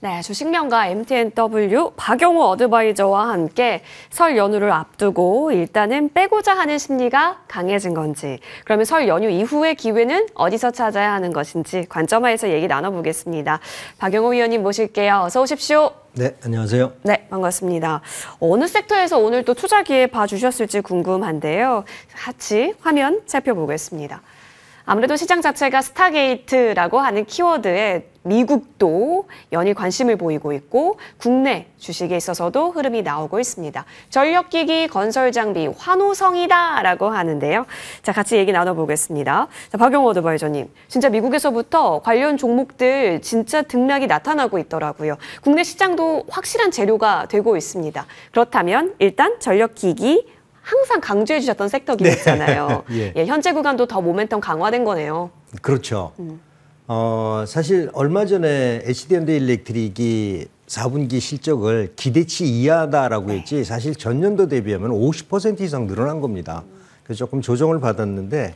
네, 주식명가 MTNW 박용우 어드바이저와 함께 설 연휴를 앞두고 일단은 빼고자 하는 심리가 강해진 건지, 그러면 설 연휴 이후의 기회는 어디서 찾아야 하는 것인지 관점화해서 얘기 나눠보겠습니다. 박용우 위원님 모실게요. 어서 오십시오. 네, 안녕하세요. 네, 반갑습니다. 어느 섹터에서 오늘 또 투자 기회 봐주셨을지 궁금한데요. 같이 화면 살펴보겠습니다. 아무래도 시장 자체가 스타게이트라고 하는 키워드에 미국도 연일 관심을 보이고 있고 국내 주식에 있어서도 흐름이 나오고 있습니다. 전력기기, 건설장비, 환호성이다라고 하는데요. 자, 같이 얘기 나눠보겠습니다. 자, 박용우 어드바이저님, 진짜 미국에서부터 관련 종목들 진짜 등락이 나타나고 있더라고요. 국내 시장도 확실한 재료가 되고 있습니다. 그렇다면 일단 전력기기, 항상 강조해 주셨던 섹터긴 있잖아요. 예. 예, 현재 구간도 더 모멘텀 강화된 거네요. 그렇죠. 사실 얼마 전에 HD현대일렉트릭이 4분기 실적을 기대치 이하다라고 했지 사실 전년도 대비하면 50% 이상 늘어난 겁니다. 그래서 조금 조정을 받았는데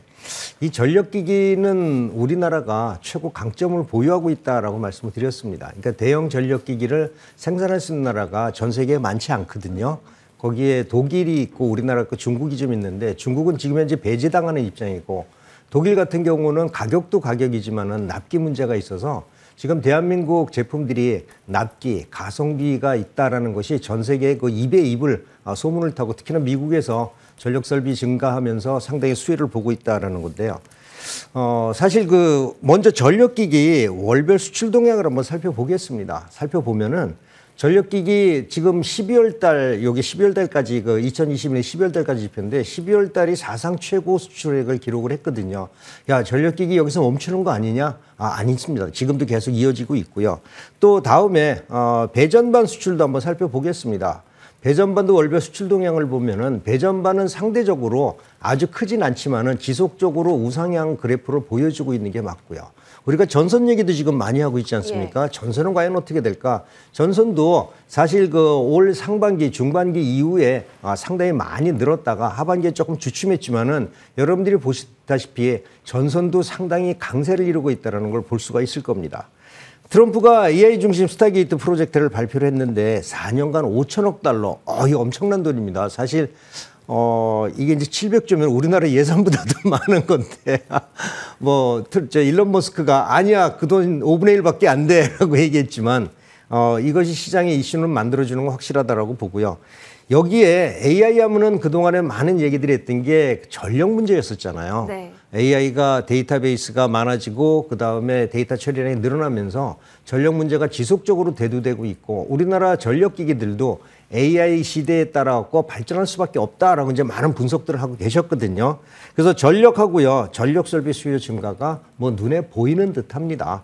이 전력기기는 우리나라가 최고 강점을 보유하고 있다라고 말씀을 드렸습니다. 그러니까 대형 전력기기를 생산할 수 있는 나라가 전 세계에 많지 않거든요. 거기에 독일이 있고 우리나라 그 중국이 좀 있는데 중국은 지금 현재 배제당하는 입장이고 독일 같은 경우는 가격도 가격이지만은 납기 문제가 있어서 지금 대한민국 제품들이 납기, 가성비가 있다라는 것이 전 세계의 그 입에 입을 소문을 타고 특히나 미국에서 전력 설비 증가하면서 상당히 수혜를 보고 있다라는 건데요. 사실 그 먼저 전력기기 월별 수출 동향을 한번 살펴보겠습니다. 살펴보면은 전력기기 지금 12월 달, 여기 12월 달까지 그 2021년 12월 달까지 지표인데 12월 달이 사상 최고 수출액을 기록을 했거든요. 야, 전력기기 여기서 멈추는 거 아니냐? 아니십니다. 지금도 계속 이어지고 있고요. 또 다음에 배전반 수출도 한번 살펴보겠습니다. 배전반도 월별 수출 동향을 보면은 배전반은 상대적으로 아주 크진 않지만은 지속적으로 우상향 그래프를 보여주고 있는 게 맞고요. 우리가 전선 얘기도 지금 많이 하고 있지 않습니까? 예. 전선은 과연 어떻게 될까? 전선도 사실 그 올 상반기, 중반기 이후에 상당히 많이 늘었다가 하반기에 조금 주춤했지만은 여러분들이 보시다시피 전선도 상당히 강세를 이루고 있다는 걸 볼 수가 있을 겁니다. 트럼프가 AI 중심 스타게이트 프로젝트를 발표를 했는데 4년간 5천억 달러. 이거 엄청난 돈입니다. 사실 이게 이제 700조면 우리나라 예산보다도 많은 건데, 일론 머스크가 아니야, 그 돈 5분의 1밖에 안 돼 라고 얘기했지만, 이것이 시장의 이슈는 만들어주는 건 확실하다라고 보고요. 여기에 AI 하면은 그동안에 많은 얘기들이 했던 게 전력 문제였었잖아요. 네. AI가 데이터베이스가 많아지고 그다음에 데이터 처리량이 늘어나면서 전력 문제가 지속적으로 대두되고 있고 우리나라 전력기기들도 AI 시대에 따라서 발전할 수밖에 없다라고 이제 많은 분석들을 하고 계셨거든요. 그래서 전력하고요. 전력 설비 수요 증가가 뭐 눈에 보이는 듯합니다.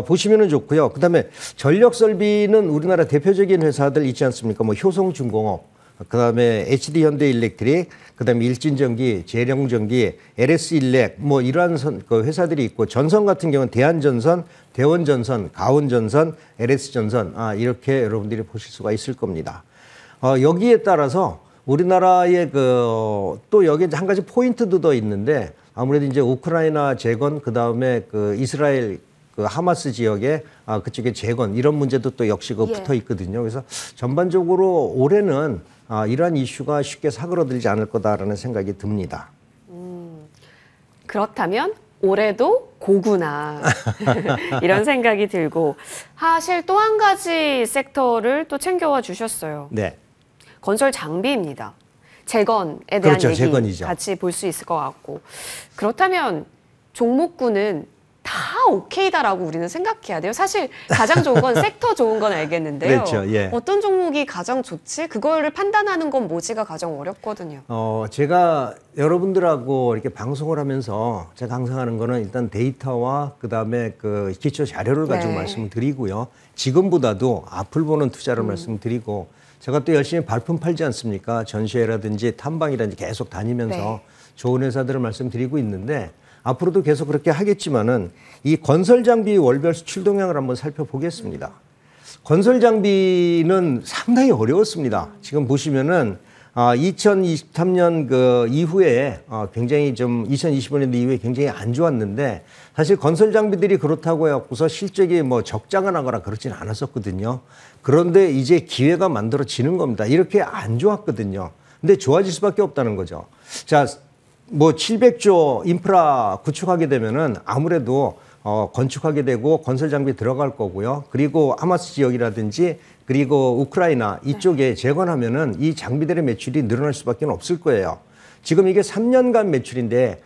보시면은 좋고요. 그다음에 전력 설비는 우리나라 대표적인 회사들 있지 않습니까? 뭐 효성중공업, 그다음에 HD현대일렉트릭, 그다음에 일진전기, 재령전기, LS일렉 뭐 이러한 그 회사들이 있고 전선 같은 경우는 대한전선, 대원전선, 가온전선, LS전선 이렇게 여러분들이 보실 수가 있을 겁니다. 여기에 따라서 우리나라의 또 여기에 한 가지 포인트도 더 있는데 아무래도 이제 우크라이나 재건 그다음에 그 이스라엘 그 하마스 지역에 그쪽에 재건 이런 문제도 또 역시 붙어 있거든요. 그래서 전반적으로 올해는 이러한 이슈가 쉽게 사그러들지 않을 거다라는 생각이 듭니다. 그렇다면 올해도 고구나 이런 생각이 들고 사실 또 한 가지 섹터를 또 챙겨와 주셨어요. 네. 건설 장비입니다. 재건에 대한 그렇죠, 얘기 재건이죠. 같이 볼 수 있을 것 같고 그렇다면 종목군은 다 오케이다라고 우리는 생각해야 돼요. 사실 가장 좋은 건 섹터 좋은 건 알겠는데요. 그렇죠, 예. 어떤 종목이 가장 좋지? 그거를 판단하는 건 뭐지가 가장 어렵거든요. 제가 여러분들하고 이렇게 방송을 하면서 제가 항상 하는 거는 일단 데이터와 그다음에 그 기초 자료를 가지고 말씀을 드리고요. 지금보다도 앞을 보는 투자를 말씀드리고 제가 또 열심히 발품 팔지 않습니까? 전시회라든지 탐방이라든지 계속 다니면서 좋은 회사들을 말씀드리고 있는데 앞으로도 계속 그렇게 하겠지만은 이 건설 장비 월별 수출 동향을 한번 살펴보겠습니다. 건설 장비는 상당히 어려웠습니다. 지금 보시면은 2023년 그 이후에 굉장히 좀 2025년도 이후에 굉장히 안 좋았는데 사실 건설 장비들이 그렇다고 해갖고서 실적이 뭐 적자가 나거나 그렇지는 않았었거든요. 그런데 이제 기회가 만들어지는 겁니다. 이렇게 안 좋았거든요. 근데 좋아질 수밖에 없다는 거죠. 자, 뭐 700조 인프라 구축하게 되면은 아무래도 건축하게 되고 건설 장비 들어갈 거고요. 그리고 하마스 지역이라든지 그리고 우크라이나 이쪽에 재건하면은 이 장비들의 매출이 늘어날 수밖에 없을 거예요. 지금 이게 3년간 매출인데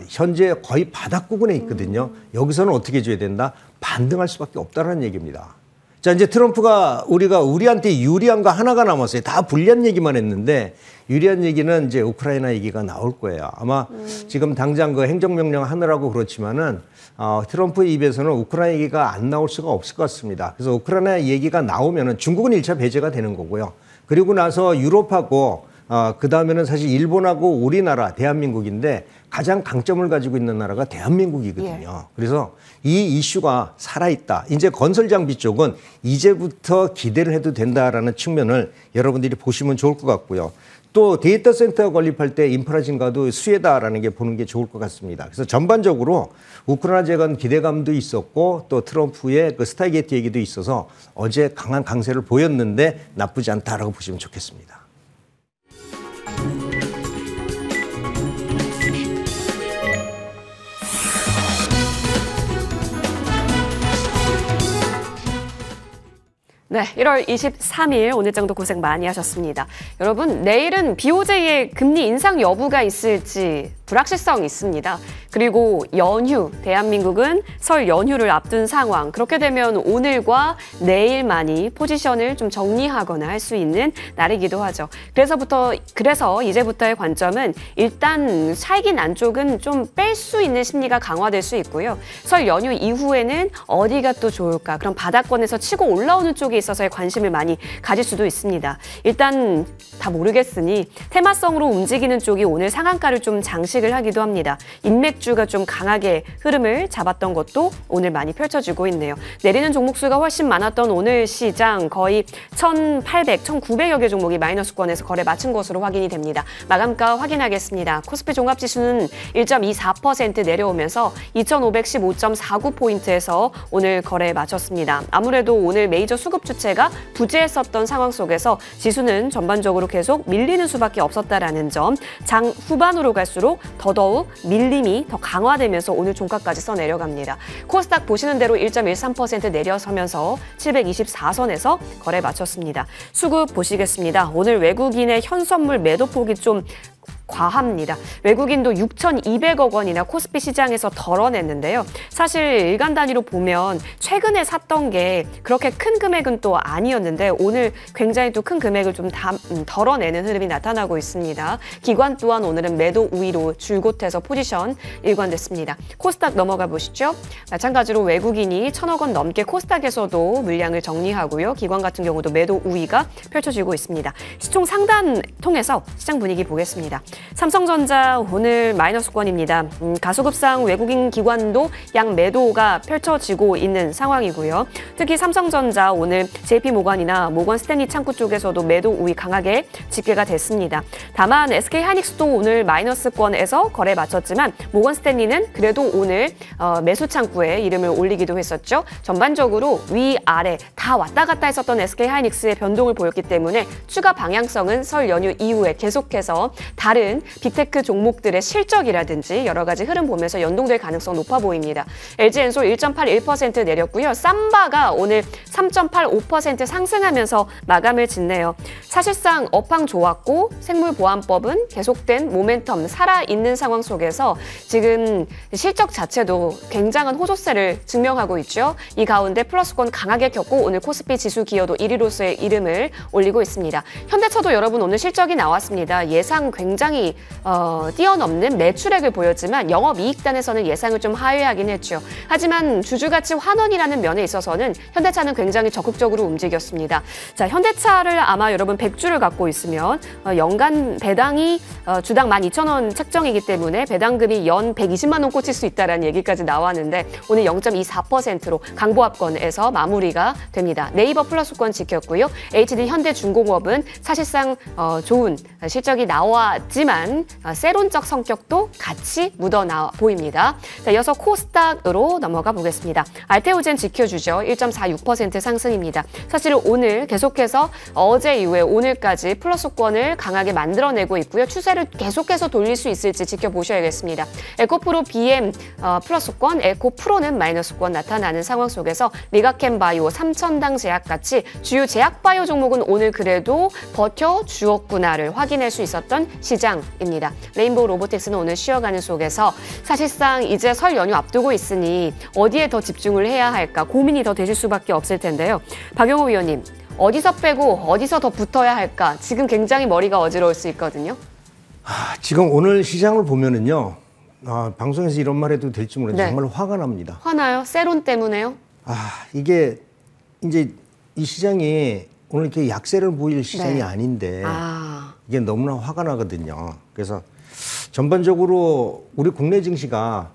현재 거의 바닥 부근에 있거든요. 여기서는 어떻게 해줘야 된다? 반등할 수밖에 없다는 얘기입니다. 자, 이제 트럼프가 우리한테 유리한 거 하나가 남았어요. 다 불리한 얘기만 했는데 유리한 얘기는 이제 우크라이나 얘기가 나올 거예요. 아마 지금 당장 그 행정명령 하느라고 그렇지만은 트럼프 입에서는 우크라이나 얘기가 안 나올 수가 없을 것 같습니다. 그래서 우크라이나 얘기가 나오면은 중국은 1차 배제가 되는 거고요. 그리고 나서 유럽하고 그 다음에는 사실 일본하고 우리나라, 대한민국인데 가장 강점을 가지고 있는 나라가 대한민국이거든요. 그래서 이 이슈가 살아있다. 이제 건설 장비 쪽은 이제부터 기대를 해도 된다라는 측면을 여러분들이 보시면 좋을 것 같고요. 또 데이터 센터 건립할 때 인프라 증가도 수혜다라는 게 보는 게 좋을 것 같습니다. 그래서 전반적으로 우크라이나 재건 기대감도 있었고 또 트럼프의 그 스타게이트 얘기도 있어서 어제 강한 강세를 보였는데 나쁘지 않다라고 보시면 좋겠습니다. 네, 1월 23일 오늘장도 고생 많이 하셨습니다. 여러분, 내일은 BOJ의 금리 인상 여부가 있을지 불확실성이 있습니다. 그리고 연휴, 대한민국은 설 연휴를 앞둔 상황. 그렇게 되면 오늘과 내일만이 포지션을 좀 정리하거나 할 수 있는 날이기도 하죠. 그래서 이제부터의 관점은 일단 차익인 안쪽은 좀 뺄 수 있는 심리가 강화될 수 있고요. 설 연휴 이후에는 어디가 또 좋을까? 그럼 바닥권에서 치고 올라오는 쪽에 있어서의 관심을 많이 가질 수도 있습니다. 일단 다 모르겠으니 테마성으로 움직이는 쪽이 오늘 상한가를 좀 장식을 하기도 합니다. 인맥주가 좀 강하게 흐름을 잡았던 것도 오늘 많이 펼쳐지고 있네요. 내리는 종목수가 훨씬 많았던 오늘 시장 거의 1,800, 1,900여 개 종목이 마이너스권에서 거래 마친 것으로 확인이 됩니다. 마감가 확인하겠습니다. 코스피 종합지수는 1.24% 내려오면서 2,515.49포인트에서 오늘 거래에 마쳤습니다. 아무래도 오늘 메이저 수급 주체가 부재했었던 상황 속에서 지수는 전반적으로 계속 밀리는 수밖에 없었다라는 점, 장 후반으로 갈수록 더더욱 밀림이 더 강화되면서 오늘 종가까지 써내려갑니다. 코스닥 보시는 대로 1.13% 내려서면서 724선에서 거래 마쳤습니다. 수급 보시겠습니다. 오늘 외국인의 현선물 매도폭이 좀 과합니다. 외국인도 6,200억 원이나 코스피 시장에서 덜어냈는데요. 사실 일간 단위로 보면 최근에 샀던 게 그렇게 큰 금액은 또 아니었는데 오늘 굉장히 또 큰 금액을 좀 덜어내는 흐름이 나타나고 있습니다. 기관 또한 오늘은 매도 우위로 줄곳해서 포지션 일관됐습니다. 코스닥 넘어가 보시죠. 마찬가지로 외국인이 1,000억 원 넘게 코스닥에서도 물량을 정리하고요. 기관 같은 경우도 매도 우위가 펼쳐지고 있습니다. 시총 상단 통해서 시장 분위기 보겠습니다. 삼성전자 오늘 마이너스권입니다. 가소급상 외국인 기관도 양 매도가 펼쳐지고 있는 상황이고요. 특히 삼성전자 오늘 JP모건이나 모건 스탠리 창구 쪽에서도 매도 우위 강하게 집계가 됐습니다. 다만 SK하이닉스도 오늘 마이너스권에서 거래 마쳤지만 모건 스탠리는 그래도 오늘 매수 창구에 이름을 올리기도 했었죠. 전반적으로 위아래 다 왔다 갔다 했었던 SK하이닉스의 변동을 보였기 때문에 추가 방향성은 설 연휴 이후에 계속해서 다른 빅테크 종목들의 실적이라든지 여러 가지 흐름 보면서 연동될 가능성 높아 보입니다. LG엔솔 1.81% 내렸고요. 삼바가 오늘 3.85% 상승하면서 마감을 짓네요. 사실상 업황 좋았고 생물보안법은 계속된 모멘텀 살아있는 상황 속에서 지금 실적 자체도 굉장한 호조세를 증명하고 있죠. 이 가운데 플러스권 강하게 켰고 오늘 코스피 지수 기여도 1위로서의 이름을 올리고 있습니다. 현대차도 여러분 오늘 실적이 나왔습니다. 예상 굉장히 상당히 뛰어넘는 매출액을 보였지만 영업이익단에서는 예상을 좀 하회하긴 했죠. 하지만 주주가치 환원이라는 면에 있어서는 현대차는 굉장히 적극적으로 움직였습니다. 자, 현대차를 아마 여러분 100주를 갖고 있으면 연간 배당이 주당 12,000원 책정이기 때문에 배당금이 연 120만 원 꽂힐 수 있다는 얘기까지 나왔는데 오늘 0.24%로 강보합권에서 마무리가 됩니다. 네이버 플러스권 지켰고요. HD 현대중공업은 사실상 좋은 실적이 나왔지만 세론적 성격도 같이 묻어나 보입니다. 자, 이어서 코스닥으로 넘어가 보겠습니다. 알테오젠 지켜주죠. 1.46% 상승입니다. 사실 오늘 계속해서 어제 이후에 오늘까지 플러스권을 강하게 만들어내고 있고요. 추세를 계속해서 돌릴 수 있을지 지켜보셔야겠습니다. 에코프로 BM 플러스권, 에코프로는 마이너스권 나타나는 상황 속에서 리가캠바이오, 삼천당 제약같이 주요 제약바이오 종목은 오늘 그래도 버텨주었구나를 확인할 수 있었던 시장입니다. 레인보우 로보틱스는 오늘 쉬어가는 속에서 사실상 이제 설 연휴 앞두고 있으니 어디에 더 집중을 해야 할까 고민이 더 되실 수밖에 없을 텐데요. 박용호 위원님, 어디서 빼고 어디서 더 붙어야 할까? 지금 굉장히 머리가 어지러울 수 있거든요. 지금 오늘 시장을 보면은요. 방송에서 이런 말 해도 될지 모르겠는데 네. 정말 화가 납니다. 화나요? 세론 때문에요? 이게 이제 이 시장이 오늘 이렇게 약세를 보일 시장이 네. 아닌데 이게 너무나 화가 나거든요. 그래서 전반적으로 우리 국내 증시가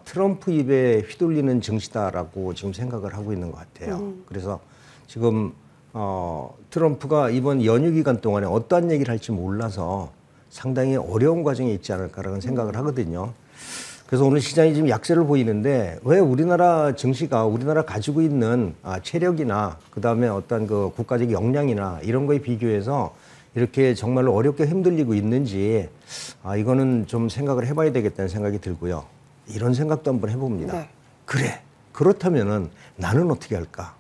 트럼프 입에 휘둘리는 증시다라고 지금 생각을 하고 있는 것 같아요. 그래서 지금 트럼프가 이번 연휴 기간 동안에 어떠한 얘기를 할지 몰라서 상당히 어려운 과정에 있지 않을까라는 생각을 하거든요. 그래서 오늘 시장이 지금 약세를 보이는데 왜 우리나라 증시가 우리나라 가지고 있는 체력이나 그다음에 어떤 그 국가적 역량이나 이런 거에 비교해서 이렇게 정말로 어렵게 흔들리고 있는지 이거는 좀 생각을 해봐야 되겠다는 생각이 들고요. 이런 생각도 한번 해봅니다. 네. 그래, 그렇다면은 나는 어떻게 할까?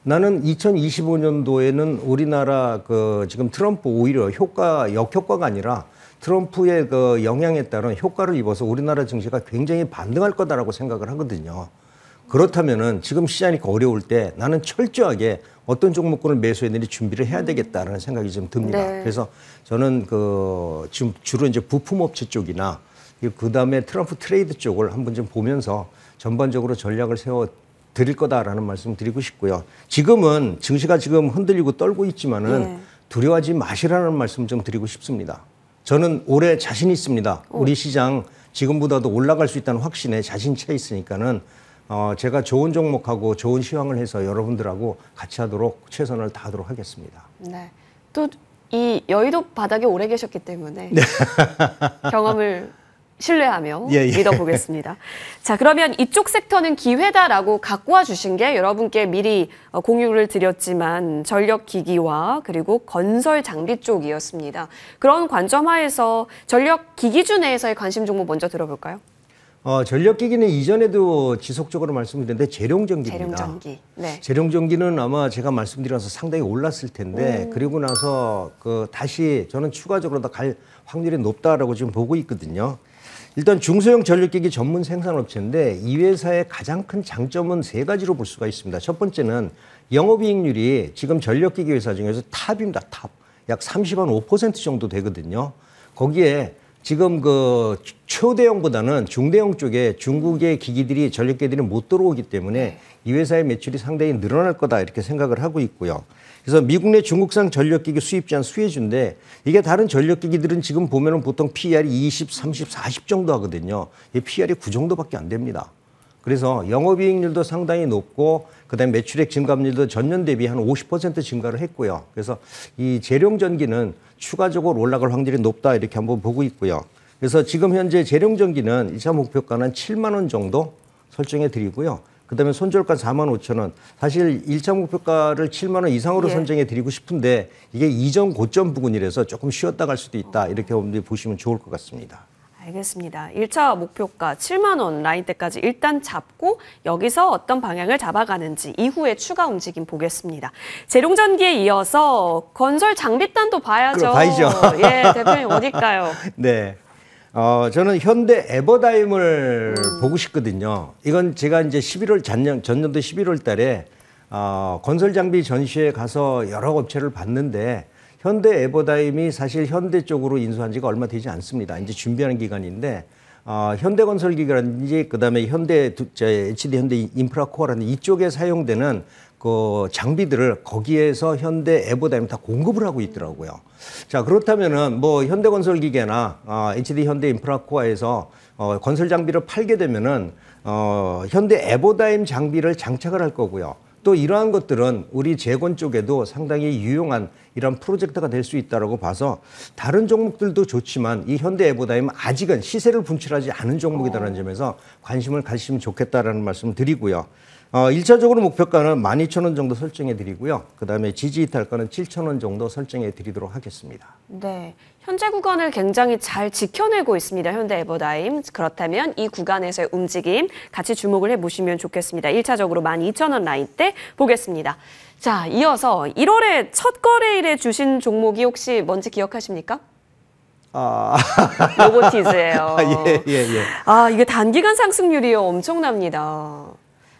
나는 2025년도에는 우리나라 지금 트럼프 오히려 역효과가 아니라 트럼프의 그 영향에 따른 효과를 입어서 우리나라 증시가 굉장히 반등할 거다라고 생각을 하거든요. 그렇다면은 지금 시장이 어려울 때 나는 철저하게 어떤 종목군을 매수했는지 준비를 해야 되겠다라는 생각이 좀 듭니다. 네. 그래서 저는 지금 주로 이제 부품업체 쪽이나 그다음에 트럼프 트레이드 쪽을 한번 좀 보면서 전반적으로 전략을 세워 드릴 거다라는 말씀 드리고 싶고요. 지금은 증시가 지금 흔들리고 떨고 있지만은 두려워하지 마시라는 말씀 좀 드리고 싶습니다. 저는 올해 자신 있습니다. 우리 시장 지금보다도 올라갈 수 있다는 확신에 자신 차 있으니까는 제가 좋은 종목하고 좋은 시황을 해서 여러분들하고 같이 하도록 최선을 다하도록 하겠습니다. 네. 또 이 여의도 바닥에 오래 계셨기 때문에 경험을 신뢰하며 믿어보겠습니다. 자, 그러면 이쪽 섹터는 기회다라고 갖고 와 주신 게 여러분께 미리 공유를 드렸지만 전력기기와 그리고 건설 장비 쪽이었습니다. 그런 관점 하에서 전력기기주 내에서의 관심 종목 먼저 들어볼까요? 전력기기는 이전에도 지속적으로 말씀드렸는데 재룡전기입니다. 재룡전기. 네. 재룡전기는 아마 제가 말씀드려서 상당히 올랐을 텐데 그리고 나서 다시 저는 추가적으로 더 갈 확률이 높다라고 지금 보고 있거든요. 일단 중소형 전력기기 전문 생산업체인데 이 회사의 가장 큰 장점은 세 가지로 볼 수가 있습니다. 첫 번째는 영업이익률이 지금 전력기기 회사 중에서 탑입니다. 탑. 약 30~5% 정도 되거든요. 거기에 지금 초대형보다는 중대형 쪽에 중국의 기기들이 전력기들이 못 들어오기 때문에 이 회사의 매출이 상당히 늘어날 거다 이렇게 생각을 하고 있고요. 그래서 미국 내 중국산 전력기기 수입지한 수혜주인데 이게 다른 전력기기들은 지금 보면은 보통 PER이 20, 30, 40 정도 하거든요. 이 PER이 9 정도밖에 안 됩니다. 그래서 영업이익률도 상당히 높고 그다음에 매출액 증가율도 전년 대비 한 50% 증가를 했고요. 그래서 이 재룡전기는 추가적으로 올라갈 확률이 높다 이렇게 한번 보고 있고요. 그래서 지금 현재 재룡전기는 1차 목표가는 7만 원 정도 설정해 드리고요. 그다음에 손절가 45,000원. 사실 1차 목표가를 7만 원 이상으로 선정해 드리고 싶은데 이게 이전 고점 부근이라서 조금 쉬었다 갈 수도 있다. 이렇게 보시면 좋을 것 같습니다. 알겠습니다. 1차 목표가 7만 원 라인대까지 일단 잡고 여기서 어떤 방향을 잡아가는지 이후에 추가 움직임 보겠습니다. 재룡전기에 이어서 건설 장비단도 봐야죠. 봐야죠. 예, 대표님 어딜까요? 네. 저는 현대 에버다임을 보고 싶거든요. 이건 제가 이제 전년도 11월 달에 건설 장비 전시회 가서 여러 업체를 봤는데 현대 에버다임이 사실 현대 쪽으로 인수한 지가 얼마 되지 않습니다. 이제 준비하는 기간인데 현대건설기라든지 그다음에 HD 현대 인프라코어라는 이쪽에 사용되는 그 장비들을 거기에서 현대 에버다임 다 공급을 하고 있더라고요. 자, 그렇다면은 뭐 현대건설기계나 HD 현대 인프라코어에서 건설 장비를 팔게 되면은 현대 에버다임 장비를 장착을 할 거고요. 또 이러한 것들은 우리 재건 쪽에도 상당히 유용한 이런 프로젝트가 될 수 있다고 봐서 다른 종목들도 좋지만 이 현대 에버다임은 아직은 시세를 분출하지 않은 종목이라는 점에서 관심을 가지시면 좋겠다라는 말씀을 드리고요. 1차적으로 목표가는 12,000원 정도 설정해 드리고요. 그다음에 지지 이탈가는 7,000원 정도 설정해 드리도록 하겠습니다. 네, 현재 구간을 굉장히 잘 지켜내고 있습니다. 현대 에버다임. 그렇다면 이 구간에서의 움직임 같이 주목을 해보시면 좋겠습니다. 1차적으로 12,000원 라인대 보겠습니다. 자, 이어서 1월에 첫 거래일에 주신 종목이 혹시 뭔지 기억하십니까? 로보티즈예요. 예. 이게 단기간 상승률이 엄청납니다.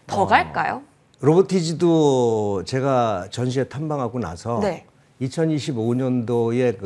더 갈까요? 로보티즈도 제가 전시회 탐방하고 나서 네. 2025년도에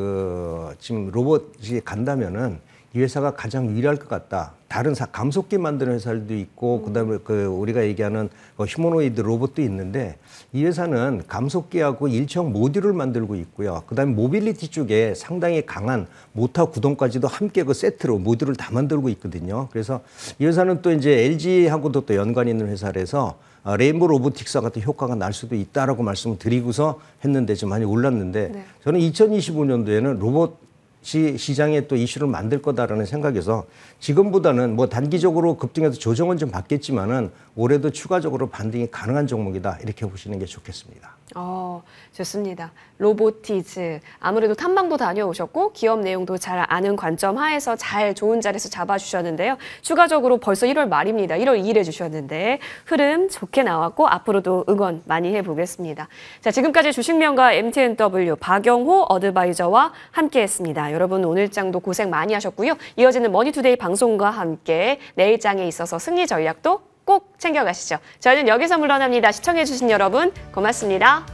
지금 로봇이 간다면은 이 회사가 가장 유리할 것 같다. 다른 감속기 만드는 회사들도 있고 그다음에 우리가 얘기하는 휴머노이드 로봇도 있는데 이 회사는 감속기하고 일체형 모듈을 만들고 있고요. 그다음에 모빌리티 쪽에 상당히 강한 모터 구동까지도 함께 그 세트로 모듈을 다 만들고 있거든요. 그래서 이 회사는 또 이제 LG하고도 또 연관이 있는 회사라서 레인보 로보틱스 같은 효과가 날 수도 있다라고 말씀을 드리고서 했는데 좀 많이 올랐는데 네. 저는 2025년도에는 로봇 시장에 또 이슈를 만들 거다라는 생각에서 지금보다는 뭐 단기적으로 급등해서 조정은 좀 받겠지만은 올해도 추가적으로 반등이 가능한 종목이다 이렇게 보시는 게 좋겠습니다. 좋습니다. 로보티즈 아무래도 탐방도 다녀오셨고 기업 내용도 잘 아는 관점 하에서 잘 좋은 자리에서 잡아주셨는데요. 추가적으로 벌써 1월 말입니다. 1월 2일에 주셨는데 흐름 좋게 나왔고 앞으로도 응원 많이 해보겠습니다. 자, 지금까지 주식명가 MTNW 박영호 어드바이저와 함께했습니다. 여러분 오늘장도 고생 많이 하셨고요. 이어지는 머니투데이 방송과 함께 내일장에 있어서 승리 전략도 꼭 챙겨가시죠. 저희는 여기서 물러납니다. 시청해주신 여러분 고맙습니다.